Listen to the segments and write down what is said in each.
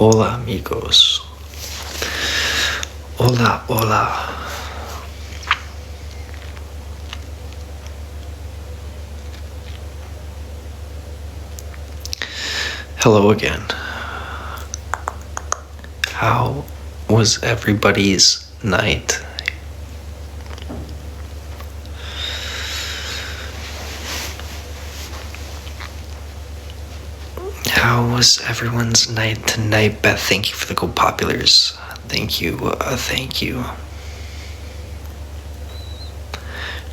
Hola, amigos. Hola, hola. Hello again. How was everybody's night? How was everyone's night tonight? Beth, thank you for the gold populars. Thank you, thank you.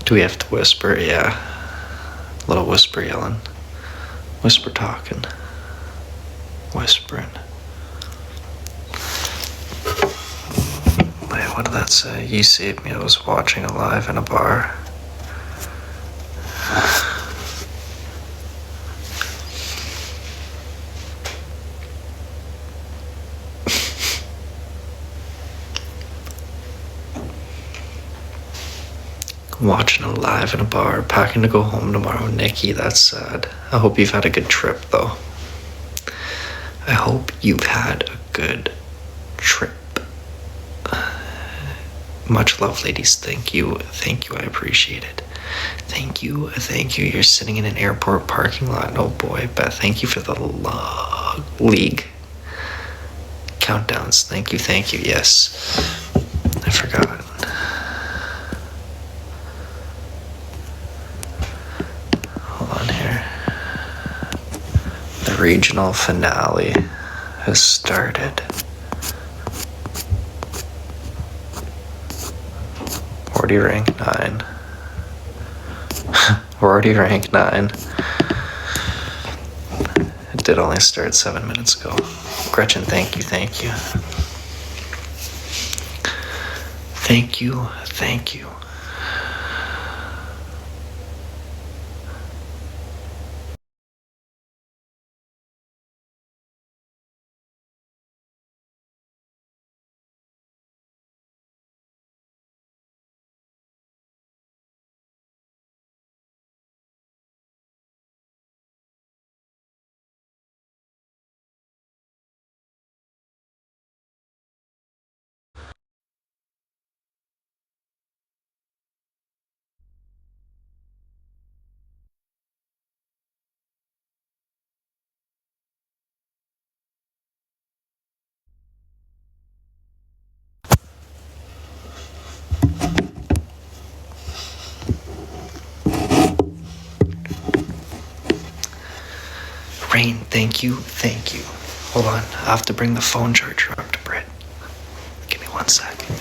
Do we have to whisper? Yeah. A little whisper yelling. Whisper talking. Whispering. Wait, what did that say? You saved me. I was watching a live in a bar. Watching a live in a bar, packing to go home tomorrow. Nikki, that's sad. I hope you've had a good trip, though. I hope you've had a good trip. Much love, ladies. Thank you. Thank you. I appreciate it. Thank you. Thank you. You're sitting in an airport parking lot. Oh boy, Beth, thank you for the league countdowns. Thank you. Thank you. Yes. I forgot. Hold on here. The regional finale has started. Already ranked 9. Already ranked 9. It did only start 7 minutes ago. Gretchen, thank you, thank you. Thank you, thank you. Rain, thank you, thank you. Hold on, I have to bring the phone charger up to Britt. Give me 1 second.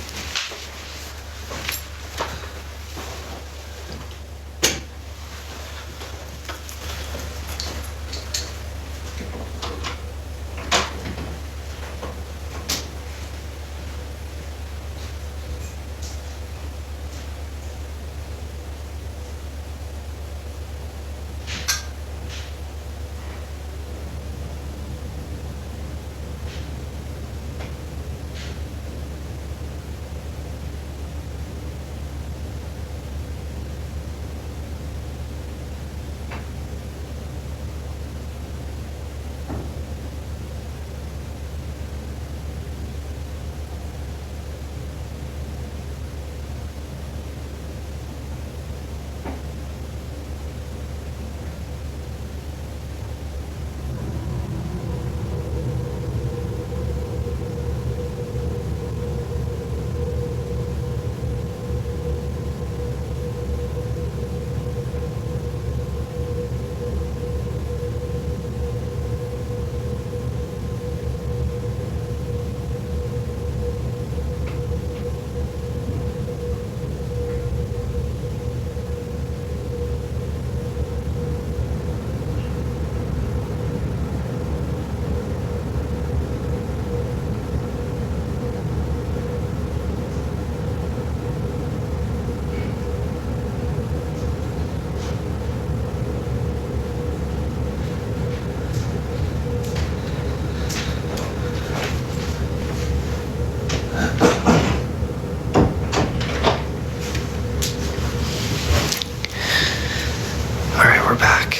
We're back.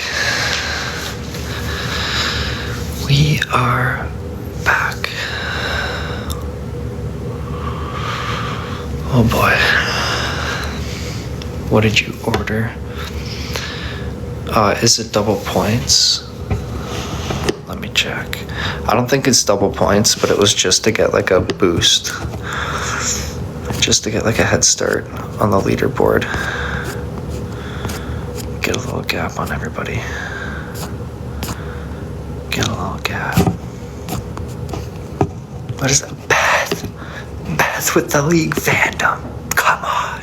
We are back. Oh boy. What did you order? Is it double points? Let me check. I don't think it's double points, but it was just to get like a boost. Just to get like a head start on the leaderboard. Get a little gap on everybody. Get a little gap. What is that? Beth! Beth with the League fandom. Come on.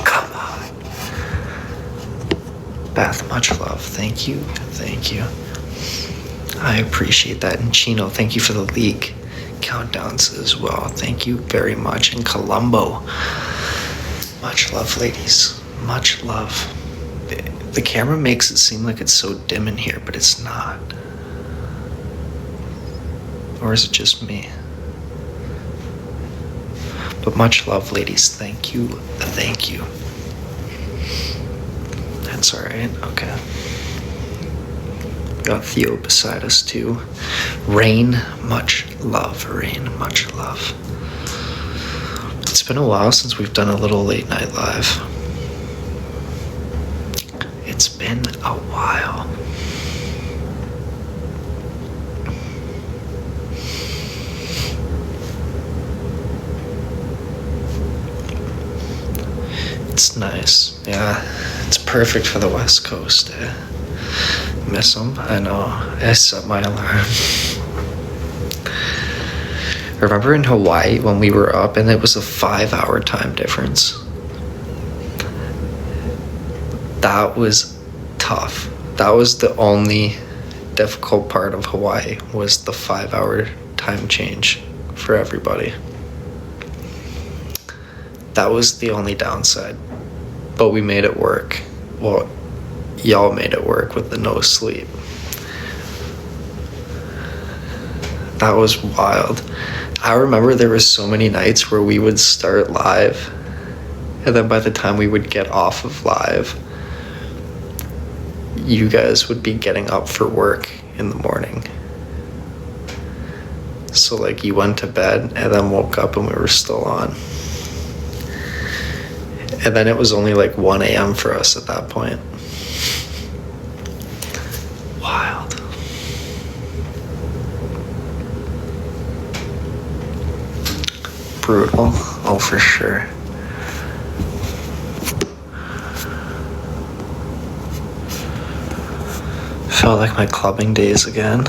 Come on. Beth, much love. Thank you. Thank you. I appreciate that. And Chino, thank you for the League countdowns as well. Thank you very much. And Colombo. Much love, ladies. Much love. The camera makes it seem like it's so dim in here, but it's not. Or is it just me? But much love, ladies. Thank you. Thank you. That's alright. Okay. Got Theo beside us too. Rain, much love. Rain, much love. It's been a while since we've done a little late night live. It's been a while. It's nice. Yeah, it's perfect for the West Coast. Miss them. I know. I set my alarm. Remember in Hawaii when we were up and it was a 5-hour time difference? That was tough. That was the only difficult part of Hawaii, was the 5-hour time change for everybody. That was the only downside. But we made it work. Well, y'all made it work with the no sleep. That was wild. I remember there were so many nights where we would start live, and then by the time we would get off of live, you guys would be getting up for work in the morning. So like you went to bed and then woke up and we were still on. And then it was only like 1 a.m. for us at that point. Wild. Brutal. Oh, for sure. Felt like my clubbing days again.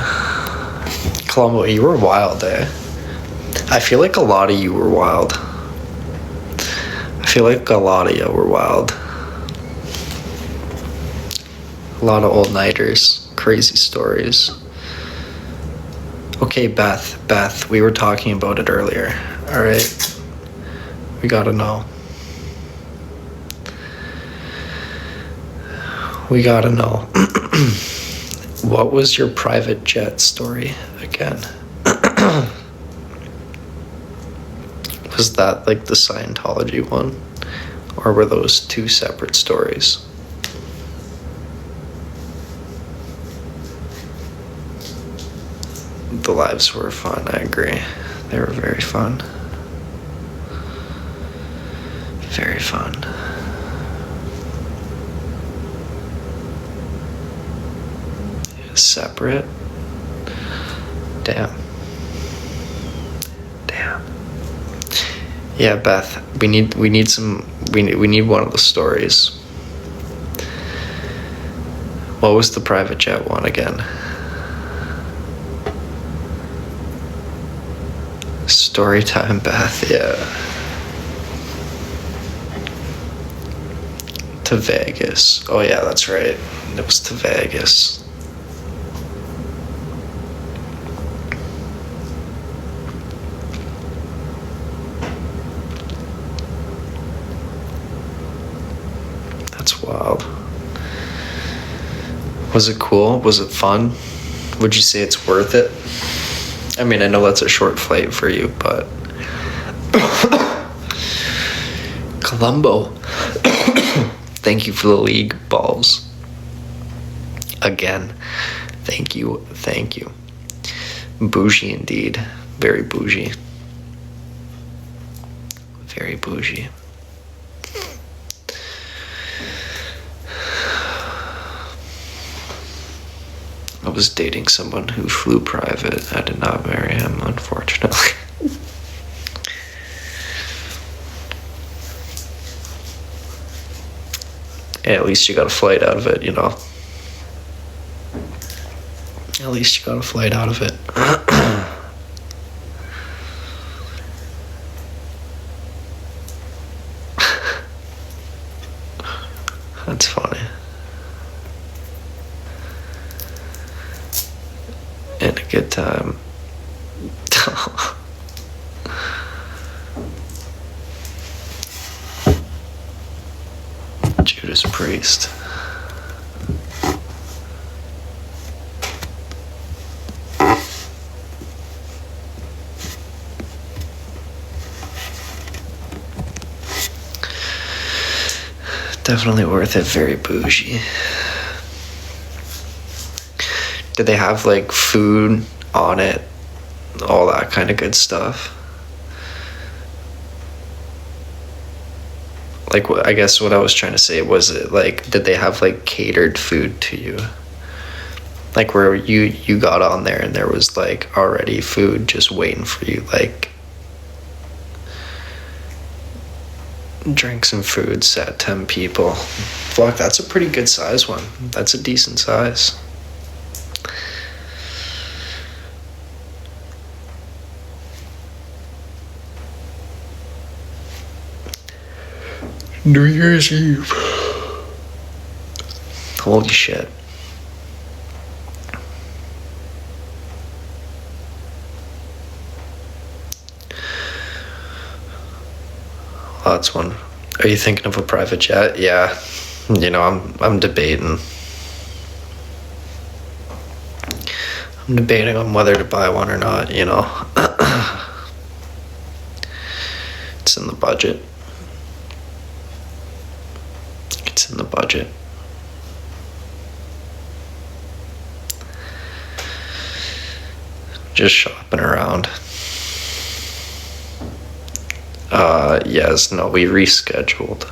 Colombo, you were wild, eh? I feel like a lot of you were wild. I feel like a lot of you were wild. A lot of all-nighters, crazy stories. Okay, Beth, we were talking about it earlier. All right, we gotta know. We gotta know. What was your private jet story again? Was that like the Scientology one? Or were those two separate stories? The lives were fun, I agree. They were very fun. Very fun. Separate? Damn. Yeah, Beth, we need one of the stories. What was the private jet one again? Story time, Beth, yeah. To Vegas. Oh yeah, that's right. It was to Vegas. That's wild. Was it cool? Was it fun? Would you say it's worth it? I mean, I know that's a short flight for you, but... Colombo. Thank you for the league balls. Again. Thank you. Bougie indeed. Very bougie. Very bougie. I was dating someone who flew private. I did not marry him, unfortunately. Yeah, at least you got a flight out of it, you know. At least you got a flight out of it. That's funny. And a good time. Judas Priest. Definitely worth it. Very bougie. Did they have like food on it? All that kind of good stuff? Like, I guess what I was trying to say was, it like, did they have like catered food to you? Like where you got on there and there was like already food just waiting for you, like drinks and food set 10 people. Fuck, that's a pretty good size one. That's a decent size. New Year's Eve. Holy shit. Oh, that's one. Are you thinking of a private jet? Yeah. You know, I'm debating. I'm debating on whether to buy one or not, you know. It's in the budget. It's in the budget. Just shopping around. Yes, no, we rescheduled.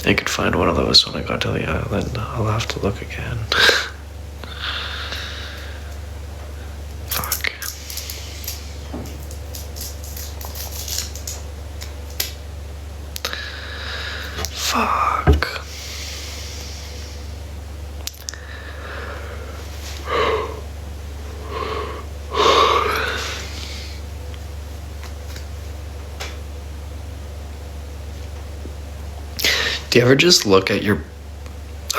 I could find one of those when I got to the island. I'll have to look again. Fuck. Do you ever just look at your...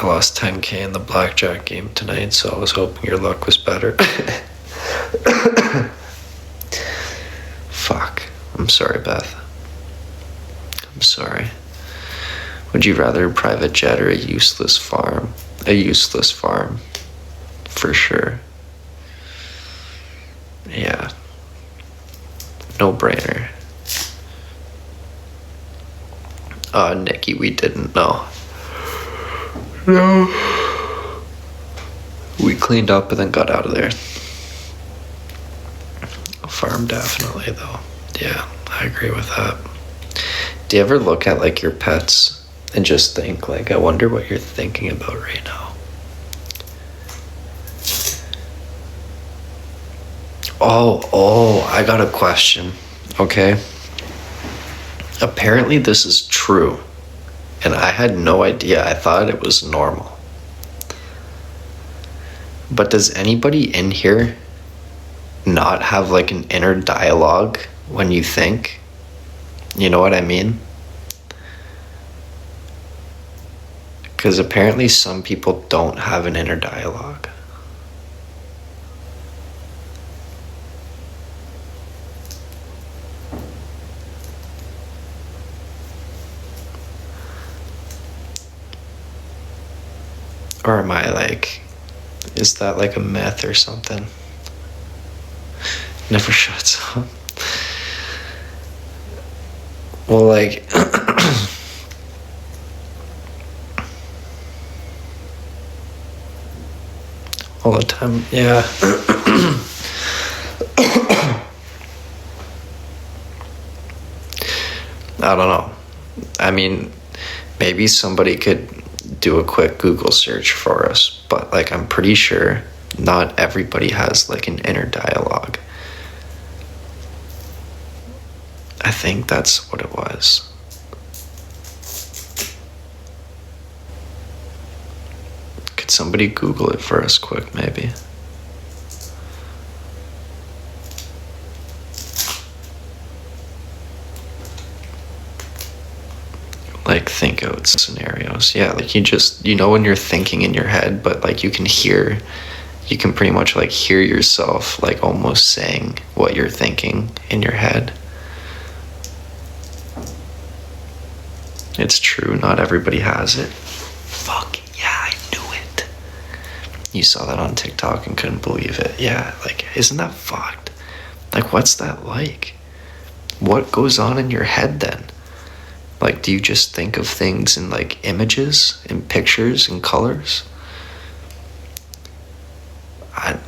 I lost 10K in the blackjack game tonight, so I was hoping your luck was better. Fuck. I'm sorry, Beth. I'm sorry. Would you rather a private jet or a useless farm? A useless farm. For sure. Yeah. No brainer. Nikki, we didn't know. No. We cleaned up and then got out of there. A farm, definitely, though. Yeah, I agree with that. Do you ever look at, like, your pets and just think, like, I wonder what you're thinking about right now? Oh, I got a question, okay? Apparently this is true, and I had no idea. I thought it was normal. But does anybody in here not have like an inner dialogue when you think? You know what I mean? Because apparently some people don't have an inner dialogue. Or am I like, is that like a myth or something? Never shuts up. Well, like, Yeah. I don't know. I mean, maybe somebody could do a quick Google search for us, but like I'm pretty sure not everybody has like an inner dialogue. I think that's what it was. Could somebody Google it for us quick, maybe? Like think out scenarios. Yeah, like you know when you're thinking in your head, but like you can pretty much like hear yourself like almost saying what you're thinking in your head. It's true, not everybody has it. Fuck, yeah, I knew it. You saw that on TikTok and couldn't believe it. Yeah, like, isn't that fucked? Like, what's that like? What goes on in your head then? Like, do you just think of things in like images, in pictures, in colors?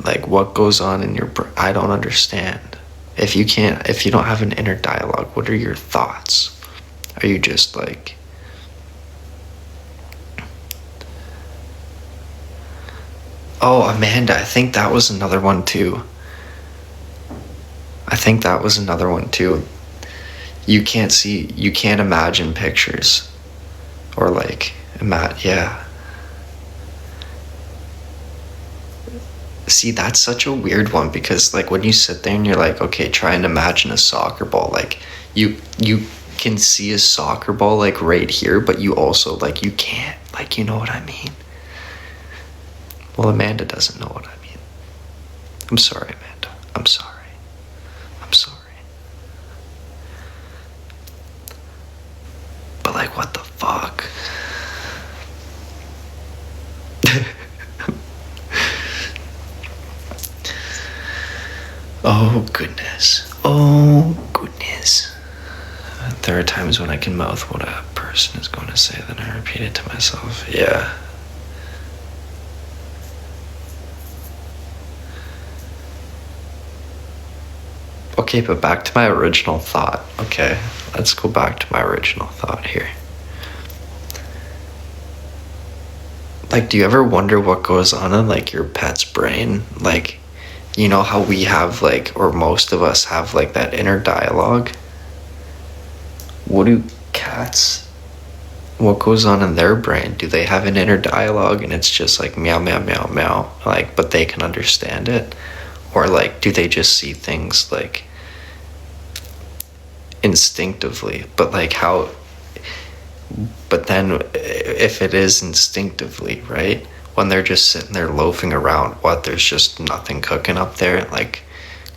Like, what goes on in your brain? I don't understand. If you don't have an inner dialogue, what are your thoughts? Are you just like... Oh, Amanda, I think that was another one too. You can't imagine pictures. Or like, yeah. See, that's such a weird one because like when you sit there and you're like, okay, try and imagine a soccer ball. Like you can see a soccer ball like right here, but you also like, you can't, like, you know what I mean? Well, Amanda doesn't know what I mean. I'm sorry, Amanda. I'm sorry. But like, what the fuck? Oh, goodness. There are times when I can mouth what a person is going to say, then I repeat it to myself. Yeah. Okay, but back to my original thought. Okay, let's go back to my original thought here. Like, do you ever wonder what goes on in like your pet's brain? Like, you know how we have like, or most of us have like that inner dialogue? What goes on in their brain? Do they have an inner dialogue and it's just like meow, meow, meow, meow, like, but they can understand it? Or like, do they just see things like instinctively? But then if it is instinctively, right? When they're just sitting there loafing around, there's just nothing cooking up there? Like,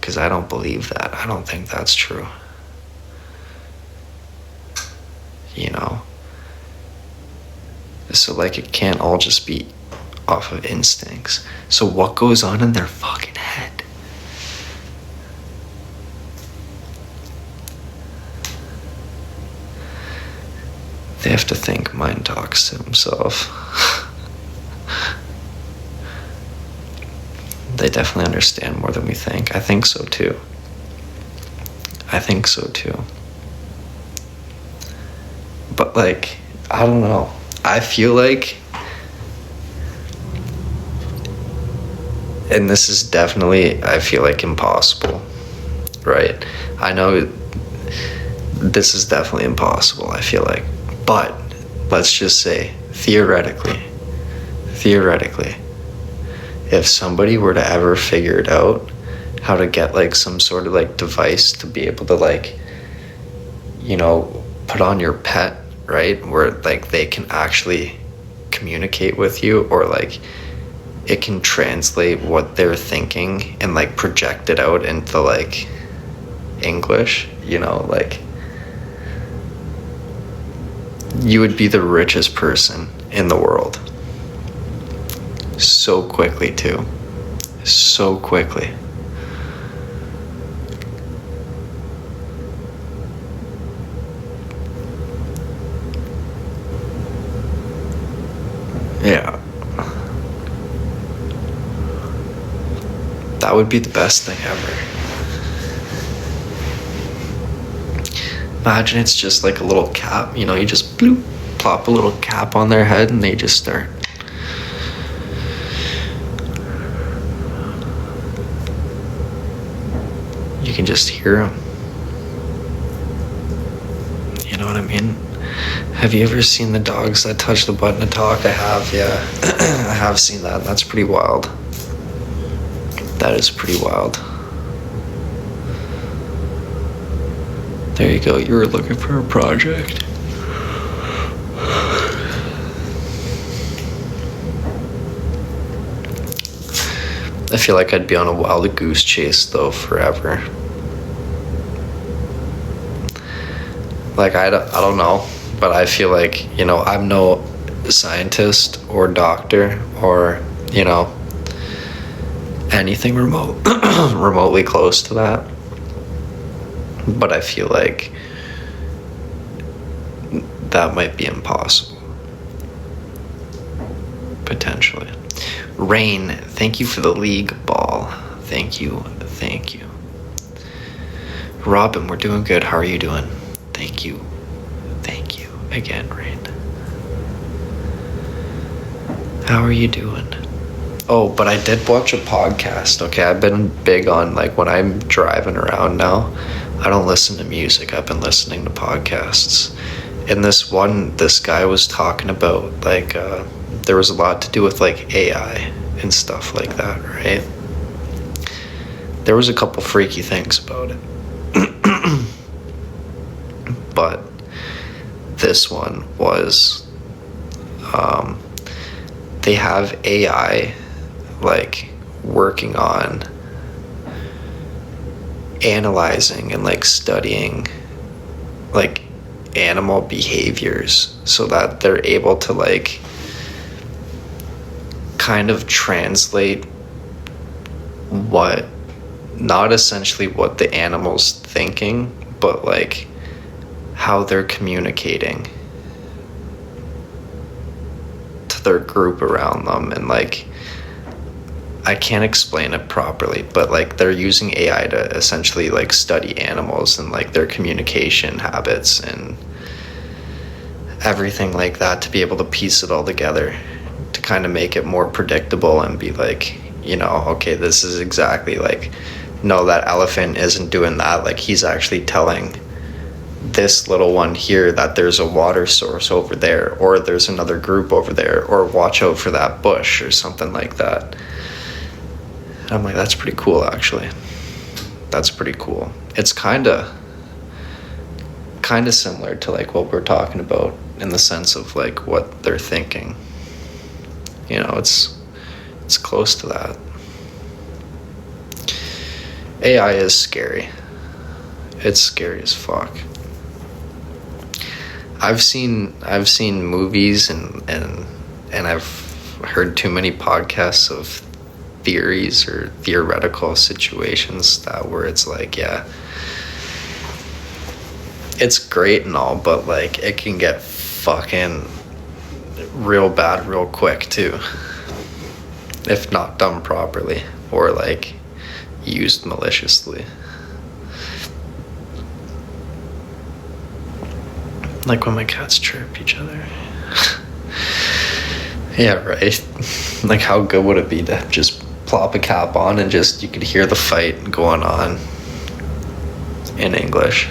because I don't believe that. I don't think that's true. You know? So like, it can't all just be off of instincts. So what goes on in their fucking head? They have to think. Mind talks to himself. They definitely understand more than we think. I think so too. But like, I don't know. I feel like, and this is definitely, I feel like, impossible, right? I know this is definitely impossible, I feel like. But let's just say, theoretically, if somebody were to ever figure it out, how to get like some sort of like device to be able to like, you know, put on your pet, right? Where like they can actually communicate with you, or like it can translate what they're thinking and like project it out into like English, you know, like you would be the richest person in the world. So quickly too. So quickly. Yeah. would be the best thing ever. Imagine it's just like a little cap, you just bloop, plop a little cap on their head and they just start. You can just hear them. You know what I mean? Have you ever seen the dogs that touch the button to talk? I have, yeah. I have seen that. That's pretty wild. That is pretty wild. There you go. You were looking for a project. I feel like I'd be on a wild goose chase though forever. Like I don't know, but I feel like, I'm no scientist or doctor or, anything remotely close to that. But I feel like that might be impossible. Potentially. Rain, thank you for the league ball. Thank you. Robin, we're doing good. How are you doing? Thank you. Again, Rain. How are you doing? Oh, but I did watch a podcast. Okay, I've been big on, like, when I'm driving around now, I don't listen to music. I've been listening to podcasts. And this guy was talking about, like, there was a lot to do with, like, AI and stuff like that, right? There was a couple freaky things about it. But this one was, they have AI, like, working on analyzing and, like, studying, like, animal behaviors so that they're able to, like, kind of translate not essentially what the animal's thinking, but, like, how they're communicating to their group around them. And, like, I can't explain it properly, but, like, they're using AI to essentially, like, study animals and, like, their communication habits and everything like that to be able to piece it all together to kind of make it more predictable and be like, okay, this is exactly, like, no, that elephant isn't doing that. Like, he's actually telling this little one here that there's a water source over there, or there's another group over there, or watch out for that bush or something like that. And I'm like, that's pretty cool, actually. That's pretty cool. It's kind of similar to, like, what we're talking about in the sense of, like, what they're thinking. It's close to that. AI is scary. It's scary as fuck. I've seen movies and I've heard too many podcasts of theories or theoretical situations where it's like, yeah, it's great and all, but, like, it can get fucking real bad real quick too, if not done properly or, like, used maliciously. Like when my cats chirp each other. Yeah, right. Like, how good would it be to just plop a cap on and just, you could hear the fight going on in English.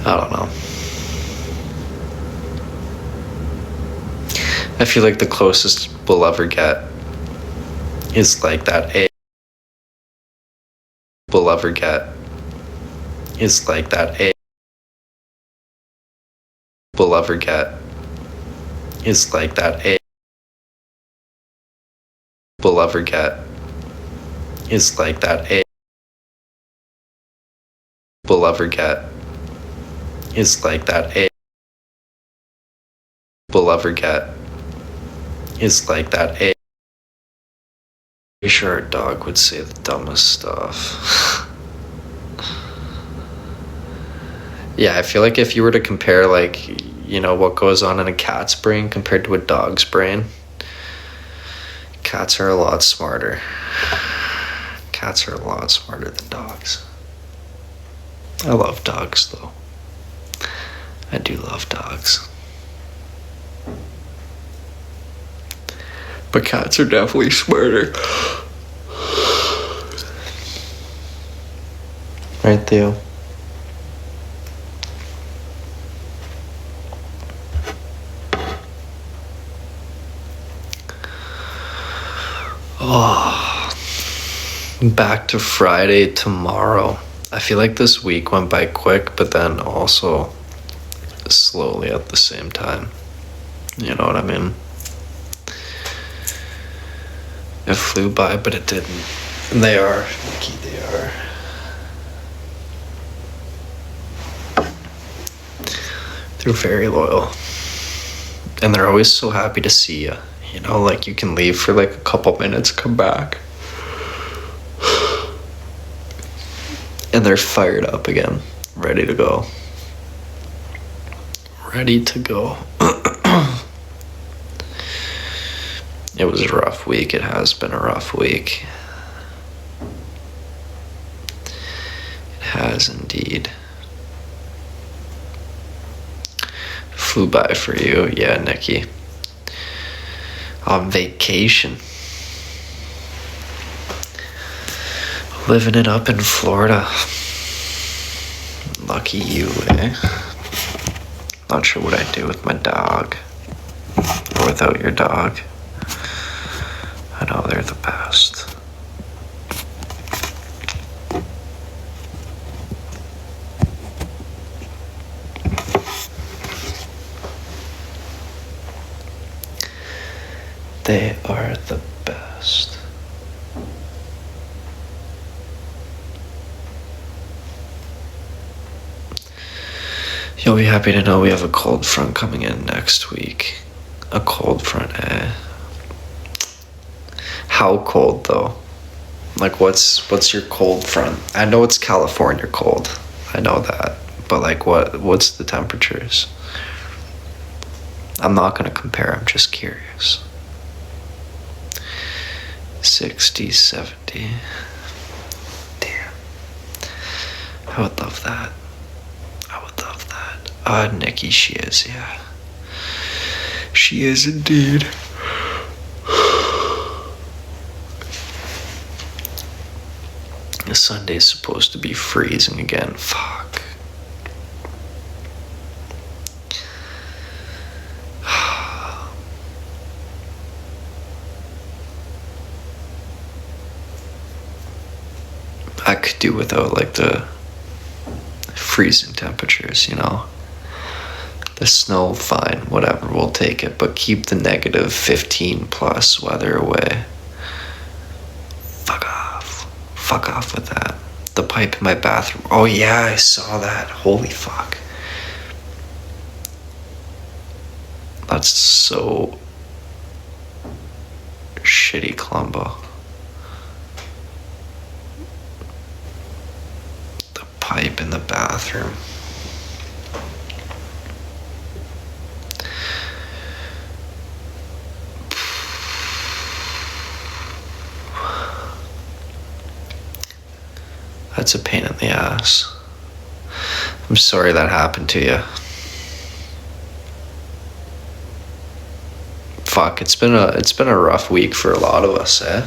I don't know. I feel like the closest we'll ever get is like that AI. We'll ever get is like that AI. We'll ever get is like that AI. We'll ever get is like that AI. We'll ever get is like that AI. We'll ever get is like that AI. Pretty sure a dog would say the dumbest stuff. Yeah, I feel like if you were to compare, like, you know, what goes on in a cat's brain compared to a dog's brain, cats are a lot smarter. Cats are a lot smarter than dogs. I love dogs, though. I do love dogs. But cats are definitely smarter. Right, Theo? Oh, back to Friday tomorrow. I feel like this week went by quick, but then also slowly at the same time. You know what I mean? It flew by, but it didn't. And they are, Nikki, they are. They're very loyal. And they're always so happy to see you. You know, like you can leave for like a couple minutes, come back. And they're fired up again, ready to go. Ready to go. It was a rough week. It has been a rough week. It has indeed. Flew by for you, yeah, Nikki. On vacation. Living it up in Florida. Lucky you, eh? Not sure what I'd do with my dog. Or without your dog. I know they're the best. They are the best. You'll be happy to know we have a cold front coming in next week. A cold front, eh? How cold, though? Like, what's your cold front? I know it's California cold. I know that. But, like, what's the temperatures? I'm not gonna compare. I'm just curious. 60, 70. Damn. I would love that. I would love that. Nikki, she is, yeah. She is indeed. Sunday's supposed to be freezing again. Fuck. I could do without like the freezing temperatures, you know. The snow, fine, whatever, we'll take it, but keep the negative 15 plus weather away. Fuck off with that. The pipe in my bathroom. Oh yeah, I saw that. Holy fuck. That's so shitty, Columbo. The pipe in the bathroom. That's a pain in the ass. I'm sorry that happened to you. Fuck, it's been a rough week for a lot of us, eh?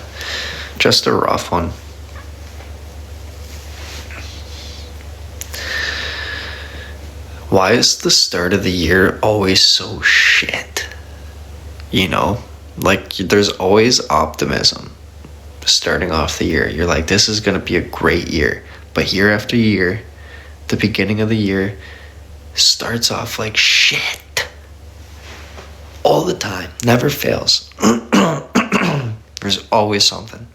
Just a rough one. Why is the start of the year always so shit? You know? Like, there's always optimism. Starting off the year, you're like, this is gonna be a great year, but year after year, the beginning of the year starts off like shit all the time, never fails. There's always something,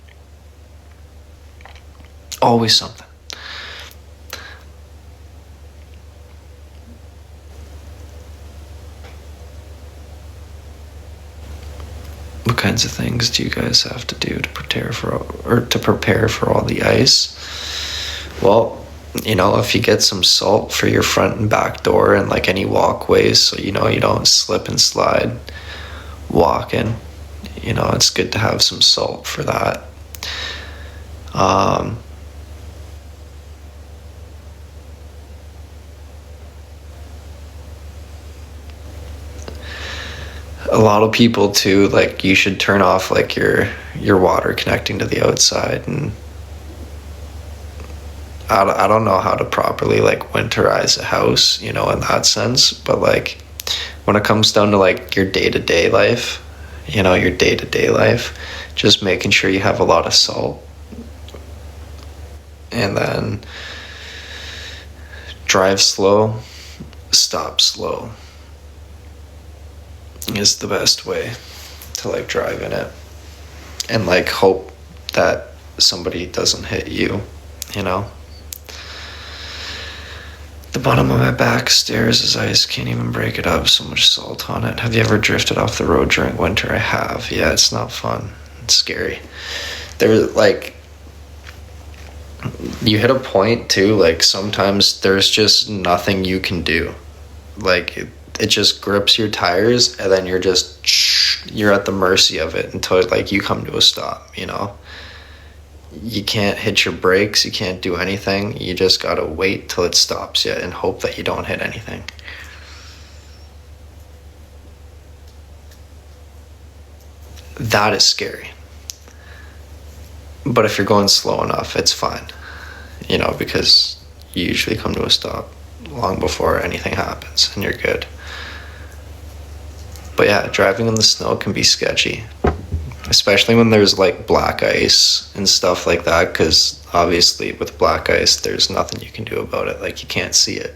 always something. What kinds of things do you guys have to do to prepare for all the ice? Well, You know, if you get some salt for your front and back door and like any walkways, so you know you don't slip and slide walking, you know, it's good to have some salt for that. A lot of people too, like, you should turn off like your water connecting to the outside. And I don't know how to properly like winterize a house, you know, in that sense, but like when it comes down to like your day-to-day life, you know, your day-to-day life, just making sure you have a lot of salt. And then drive slow, stop slow is the best way to like drive in it. And like hope that somebody doesn't hit you, you know. The bottom of my back stairs is ice, can't even break it up, so much salt on it. Have you ever drifted off the road during winter? I have. Yeah, it's not fun. It's scary. There's like, you hit a point too, like sometimes there's just nothing you can do. Like it just grips your tires, and then you're at the mercy of it until like you come to a stop, you know. You can't hit your brakes, you can't do anything. You just gotta wait till it stops you and hope that you don't hit anything. That is scary. But if you're going slow enough, it's fine, you know, because you usually come to a stop long before anything happens and you're good. But yeah, driving in the snow can be sketchy, especially when there's like black ice and stuff like that, because obviously with black ice there's nothing you can do about it. Like, you can't see it,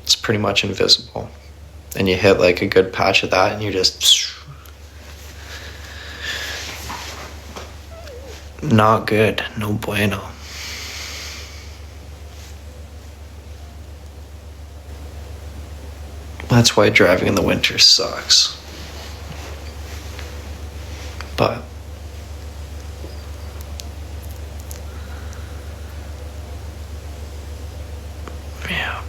it's pretty much invisible. And you hit like a good patch of that and you're just not good. No bueno. That's why driving in the winter sucks. But yeah.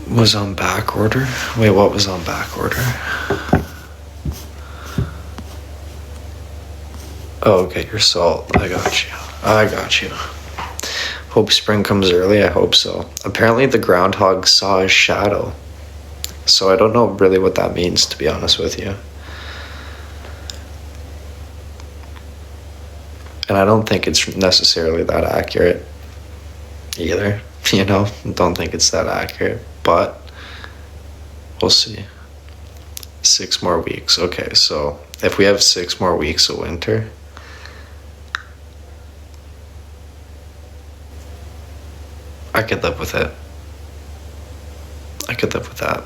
Was on back order? Wait, what was on back order? Oh, okay, your salt. I got you. Hope spring comes early. I hope so. Apparently the groundhog saw a shadow. So I don't know really what that means, to be honest with you. And I don't think it's necessarily that accurate either. You know, don't think it's that accurate. But we'll see. 6 more weeks. Okay, so if we have 6 more weeks of winter, I could live with it. I could live with that.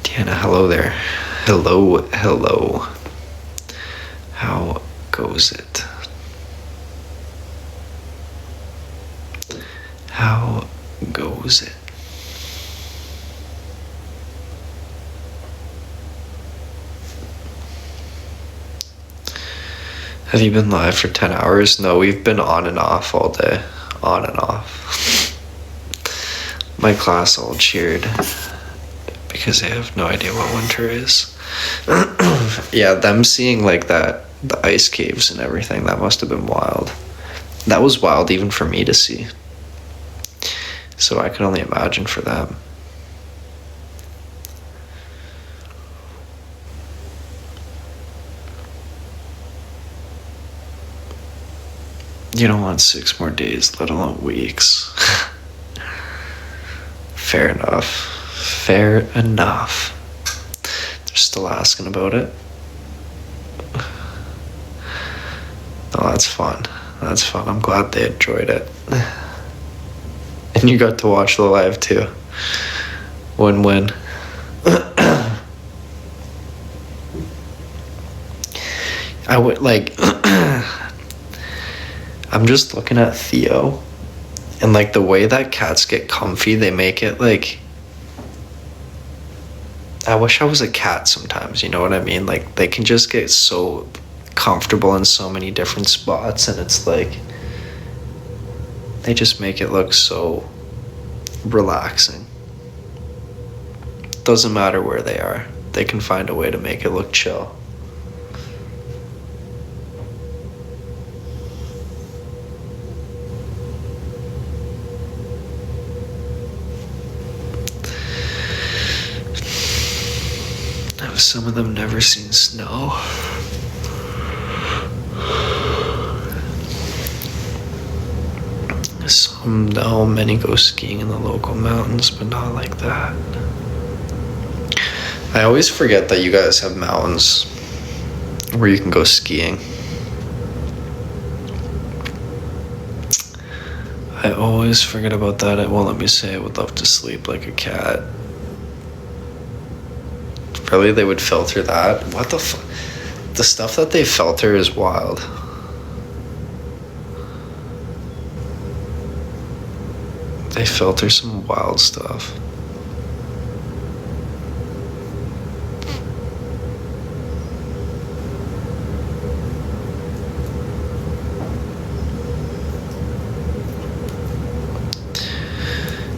Deanna, hello there. Hello. How goes it? How goes it? Have you been live for 10 hours? No, we've been on and off all day. On and off. My class all cheered because they have no idea what winter is. Yeah, them seeing like that, the ice caves and everything, that must have been wild. That was wild even for me to see. So I can only imagine for them. You don't want 6 more days, let alone weeks. Fair enough. They're still asking about it. Oh, that's fun. I'm glad they enjoyed it. And you got to watch the live too. Win-win. I would like... I'm just looking at Theo, and like the way that cats get comfy, they make it like I wish I was a cat sometimes, you know what I mean? Like, they can just get so comfortable in so many different spots, and it's like, they just make it look so relaxing. Doesn't matter where they are, they can find a way to make it look chill. Have some of them never seen snow? Some know, many go skiing in the local mountains, but not like that. I always forget that you guys have mountains where you can go skiing. I always forget about that. It won't let me say I would love to sleep like a cat. Really, they would filter that? What the fuck? The stuff that they filter is wild. They filter some wild stuff.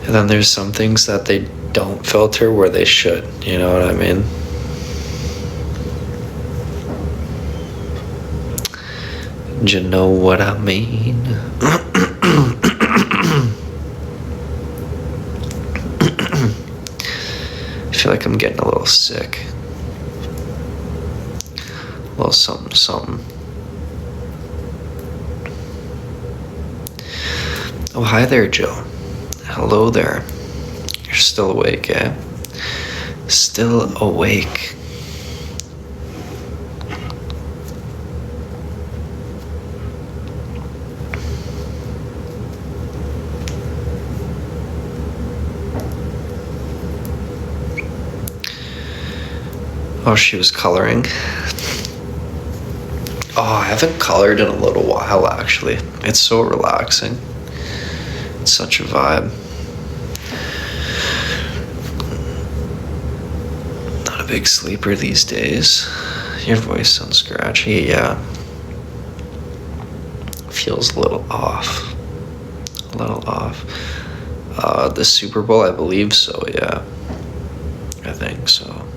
And then there's some things that they don't filter where they should, you know what I mean? Do you know what I mean? I feel like I'm getting a little sick. A little something, something. Oh, hi there, Joe. Hello there. You're still awake, eh? Still awake. Oh, she was coloring. Oh, I haven't colored in a little while, actually. It's so relaxing. It's such a vibe. Not a big sleeper these days. Your voice sounds scratchy, yeah. Feels a little off. A little off. The Super Bowl, I believe so, yeah. I think so.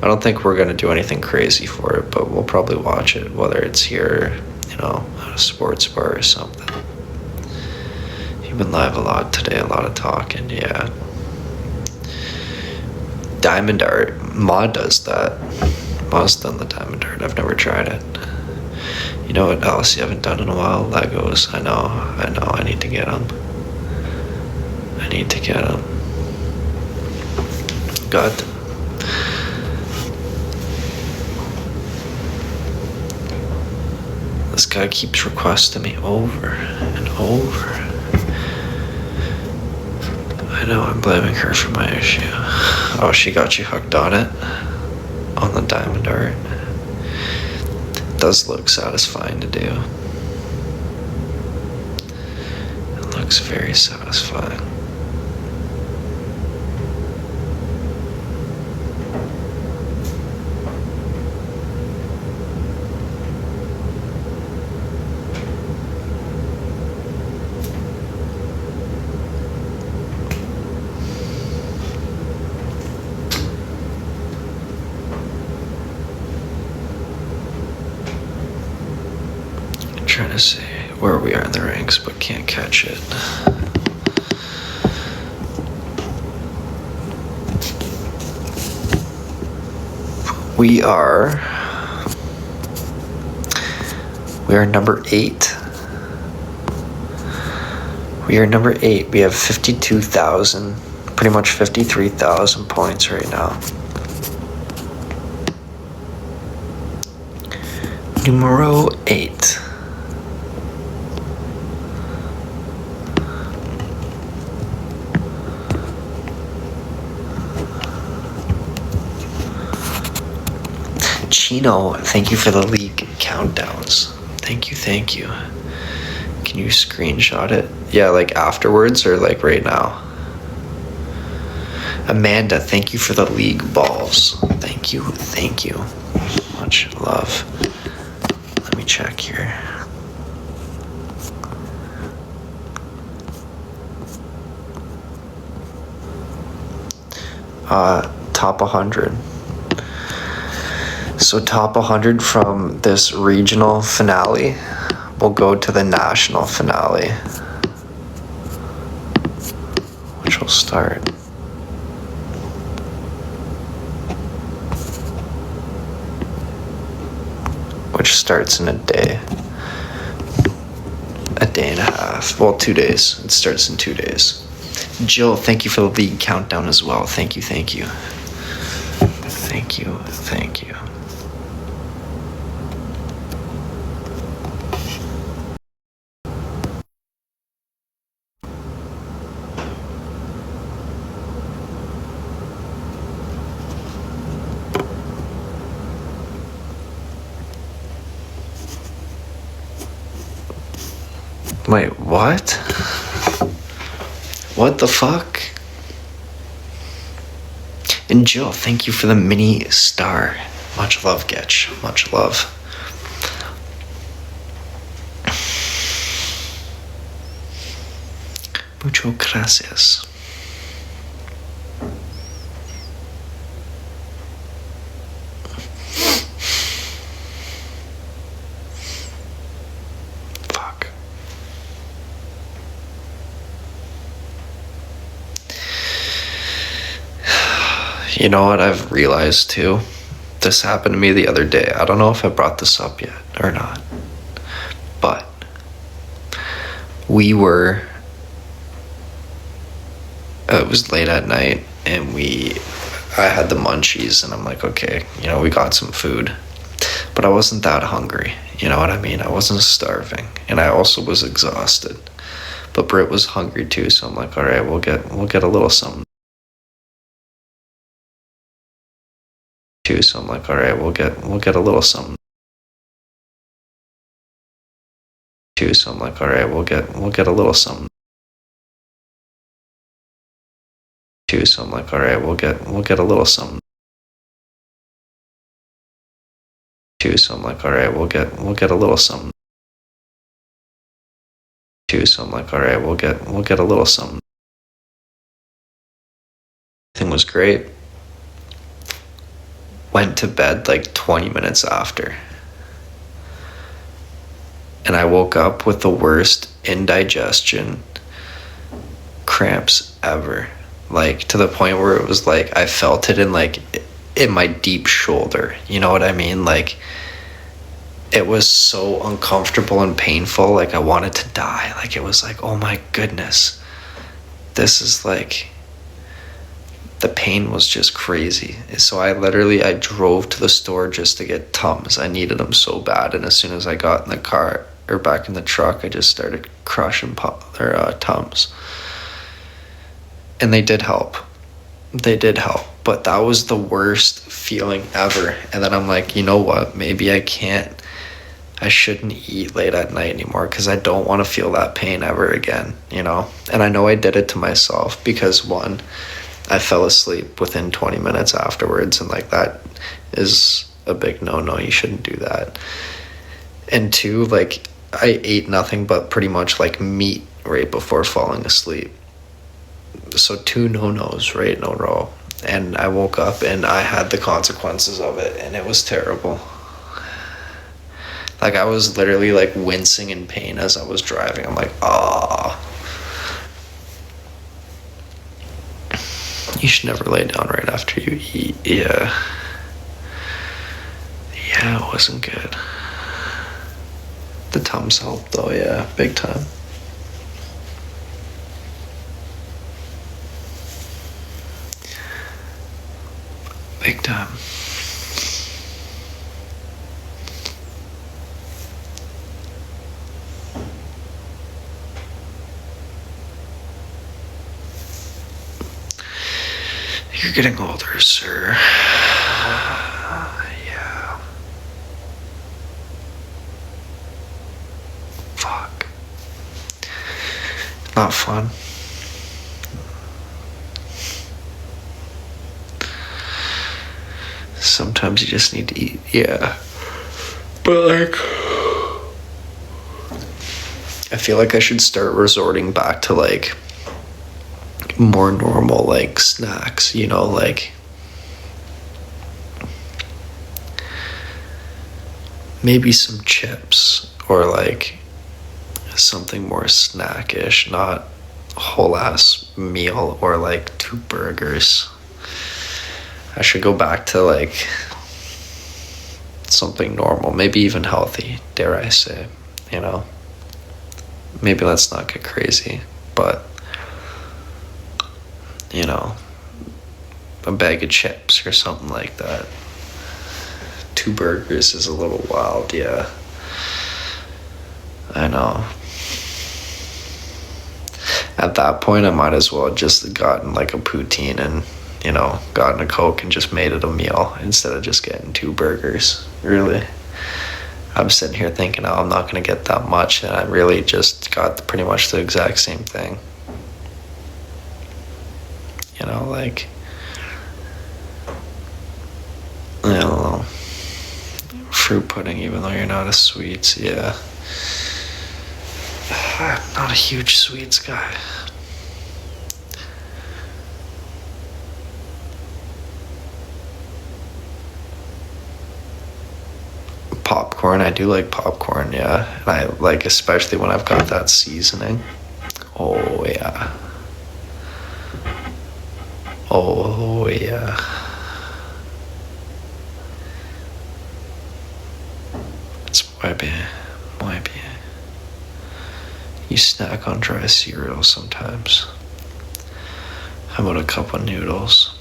I don't think we're going to do anything crazy for it, but we'll probably watch it, whether it's here, you know, at a sports bar or something. You've been live a lot today, a lot of talking, yeah. Diamond art, Ma does that. Ma's done the diamond art. I've never tried it. You know what else you haven't done in a while? Legos. I know. I need to get them. God. This guy keeps requesting me over and over. I know, I'm blaming her for my issue. Oh, she got you hooked on it? On the diamond art? It does look satisfying to do. It looks very satisfying. Trying to see where we are in the ranks, but can't catch it. We are number 8. We are number 8. We have 52,000, pretty much 53,000 points right now. Numero 8. Chino, thank you for the league countdowns. Thank you. Can you screenshot it? Yeah, like afterwards or like right now? Amanda, thank you for the league balls. Thank you. Much love. Let me check here. Top 100. So top 100 from this regional finale will go to the national finale, which will start in a day and a half. Well, 2 days. It starts in 2 days. Jill, thank you for the league countdown as well. Thank you. Wait, what? What the fuck? And Jill, thank you for the mini star. Much love, Getch. Much love. Mucho gracias. Fuck. You know what I've realized too? This happened to me the other day. I don't know if I brought this up yet or not. But it was late at night and I had the munchies and I'm like, okay, we got some food. But I wasn't that hungry, you know what I mean? I wasn't starving and I also was exhausted. But Britt was hungry too, so I'm like, all right, we'll get a little something. So I'm like, all right, we'll get a little something. So I'm like, all right, we'll get a little something. So I'm like, all right, we'll get a little something. So I'm like, all right, we'll get a little something. So I'm like, all right, we'll get a little something. Everything was great. Went to bed like 20 minutes after. And I woke up with the worst indigestion cramps ever. Like to the point where it was like I felt it in my deep shoulder. You know what I mean? Like it was so uncomfortable and painful. Like I wanted to die. Like it was like, oh my goodness. This is like, the pain was just crazy. So I drove to the store just to get Tums. I needed them so bad. And as soon as I got in the car or back in the truck, I just started crushing Tums. And they did help. But that was the worst feeling ever. And then I'm like, you know what? Maybe I shouldn't eat late at night anymore because I don't want to feel that pain ever again, And I know I did it to myself because one, I fell asleep within 20 minutes afterwards. And like that is a big no-no. You shouldn't do that. And two, like I ate nothing but pretty much like meat right before falling asleep. So 2 no-nos right in a row. And I woke up and I had the consequences of it and it was terrible. Like I was literally like wincing in pain as I was driving. I'm like, you should never lay down right after you eat. Yeah, it wasn't good. The Tums helped though, yeah, big time. Big time. You're getting older, sir. Yeah. Fuck. Not fun. sometimes you just need to eat. Yeah. But like, I feel like I should start resorting back to like more normal like snacks, you know, like maybe some chips or like something more snackish, not a whole ass meal or like 2 burgers. I should go back to like something normal, maybe even healthy, dare I say, you know. Maybe let's not get crazy, but you know, a bag of chips or something like that. 2 burgers is a little wild, yeah. I know. At that point, I might as well have just gotten like a poutine and, you know, gotten a Coke and just made it a meal instead of just getting 2 burgers, really. I'm sitting here thinking, oh, I'm not going to get that much, and I really just got pretty much the exact same thing. You know, like, I don't know. Fruit pudding, even though you're not a sweets, yeah. I'm not a huge sweets guy. Popcorn, I do like popcorn, yeah. And I like, especially when I've got that seasoning. Oh, yeah. Oh, yeah. It's muy bien. Muy bien. You snack on dry cereal sometimes. How about a cup of noodles?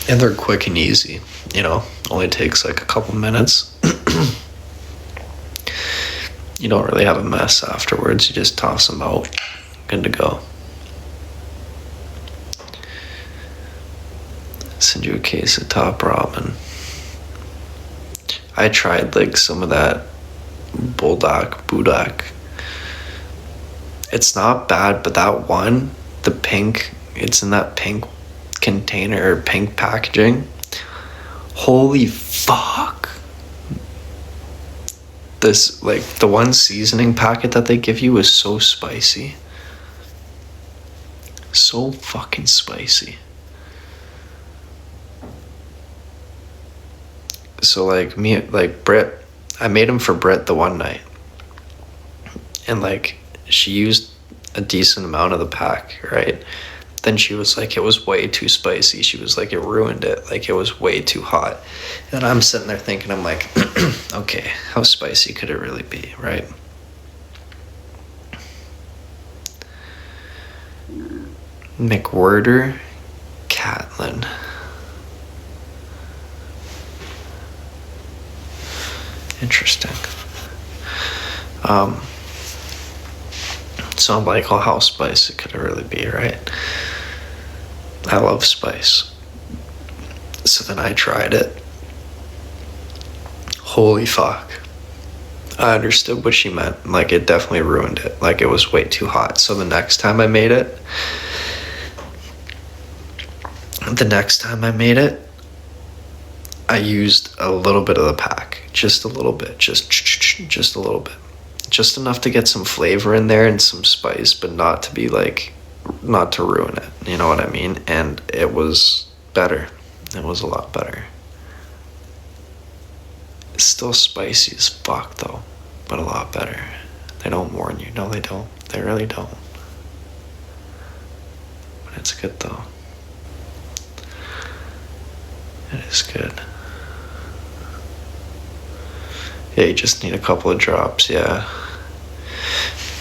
And they're quick and easy, you know, only takes like a couple minutes. You don't really have a mess afterwards. You just toss them out. Good to go. Send you a case of Top Ramen. I tried like some of that Budak. It's not bad, but that one, the pink, it's in that pink container or pink packaging. Holy fuck. This, like, the one seasoning packet that they give you is so spicy. So fucking spicy. So, like, Britt, I made him for Britt the one night. And, like, she used a decent amount of the pack, right? Then she was like, it was way too spicy. She was like, it ruined it. Like, it was way too hot. And I'm sitting there thinking, I'm like, okay, how spicy could it really be, right? McWhirter, Catlin. Interesting. So I'm like, oh, how spicy could it really be, right? I love spice. So then I tried it. Holy fuck. I understood what she meant. Like, it definitely ruined it. Like, it was way too hot. So the next time I made it, I used a little bit of the pack. Just a little bit. Just a little bit. Just enough to get some flavor in there and some spice, but not to be like, not to ruin it. You know what I mean? And it was better. It was a lot better. It's still spicy as fuck though, but a lot better. They don't warn you. No, they don't. They really don't. But it's good though. It is good. Yeah, you just need a couple of drops, yeah.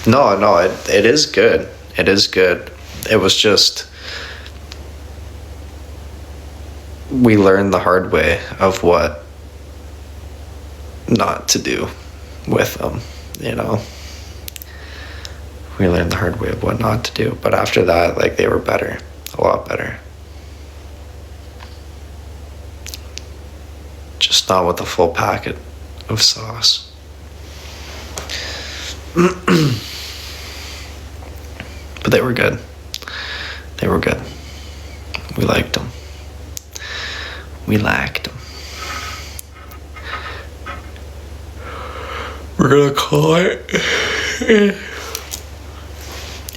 No, it is good. It is good. it was just, we learned the hard way of what not to do with them, you know. We learned the hard way of what not to do. But after that, like, they were better, a lot better. Just not with the full packet of sauce. But they were good. They were good. We liked them. We liked them. We're gonna call it.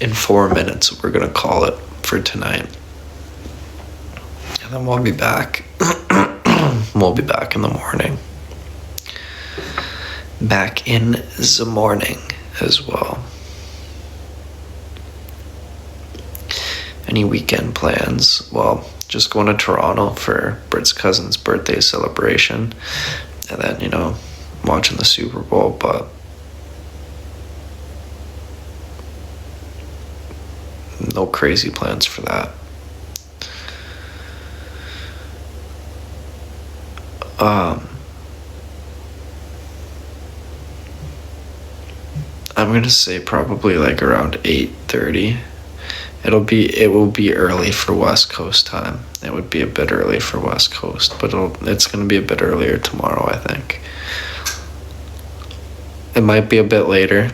In 4 minutes, we're gonna call it for tonight. And then we'll be back. We'll be back in the morning. Back in the morning as well. Any weekend plans? Well, just going to Toronto for Britt's cousin's birthday celebration. And then, you know, watching the Super Bowl, but no crazy plans for that. I'm gonna say probably like around 8:30. It will be early for West Coast time. It would be a bit early for West Coast, but it's gonna be a bit earlier tomorrow, I think. It might be a bit later,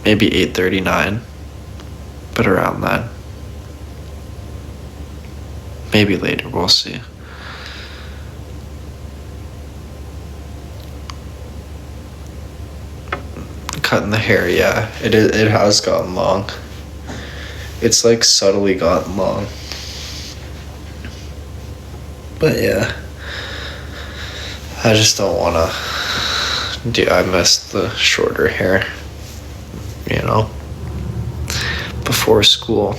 maybe 8:39, but around that. Maybe later, we'll see. Cutting the hair, yeah, it has gotten long. It's like subtly gotten long. But yeah, I just don't wanna I miss the shorter hair, you know, before school.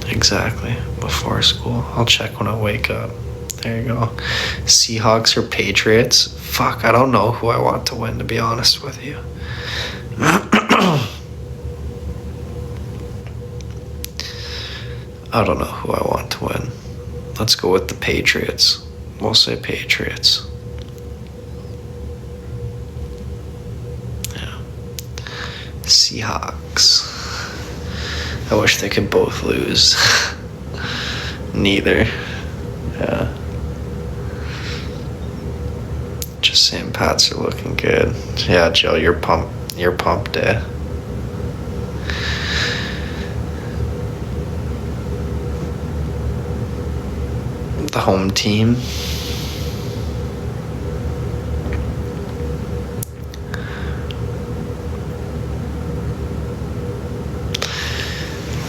Exactly, before school. I'll check when I wake up. There you go. Seahawks or Patriots? Fuck, I don't know who I want to win, to be honest with you. I don't know who I want to win. Let's go with the Patriots. We'll say Patriots. Yeah. Seahawks. I wish they could both lose. Neither. Yeah. Just saying, Pats are looking good. Yeah, Joe, you're pumped. You're pumped, eh? The home team.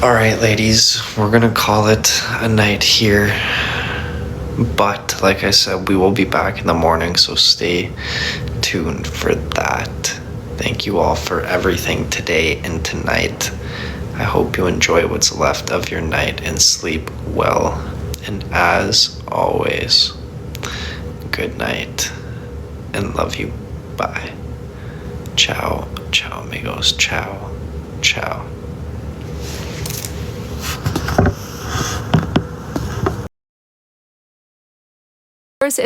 All right, ladies, we're gonna call it a night here. But like I said, we will be back in the morning, so stay tuned for that. Thank you all for everything today and tonight. I hope you enjoy what's left of your night and sleep well. And as always, good night and love you. Bye. Ciao. Ciao, amigos. Ciao. Ciao. Is